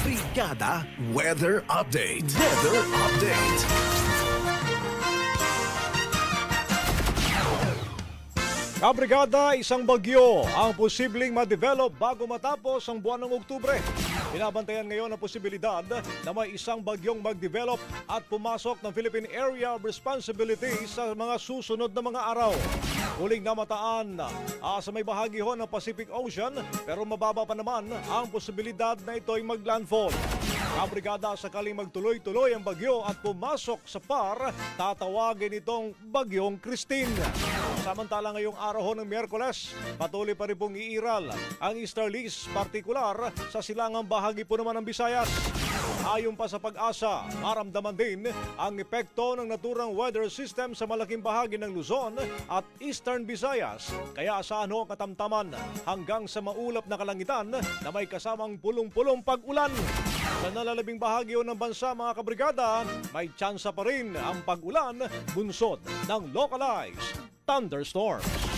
Brigada Weather Update. Weather Update. Kabrigada, isang bagyo ang posibleng ma-develop bago matapos ang buwan ng Oktubre. Binabantayan ngayon ang posibilidad na may isang bagyong mag-develop at pumasok ng Philippine Area of Responsibility sa mga susunod na mga araw. Huling namataan sa may bahagi ho ng Pacific Ocean, pero mababa pa naman ang posibilidad na ito'y mag-landfall. Kabrigada, sakaling magtuloy-tuloy ang bagyo at pumasok sa PAR, tatawagin itong Bagyong Christine. Samantala ngayong araw ng Miyerkules, patuloy pa rin pong iiral ang easterlies, partikular sa silangang bahagi po naman ng Visayas. Ayon pa sa Pag-asa, maramdaman din ang epekto ng naturang weather system sa malaking bahagi ng Luzon at Eastern Visayas. Kaya asahan ho ang katamtaman hanggang sa maulap na kalangitan na may kasamang pulong-pulong pag-ulan. Sa nalalabing bahagi ng bansa, mga kabrigada, may tsansa pa rin ang pag-ulan bunsod ng localized thunderstorms.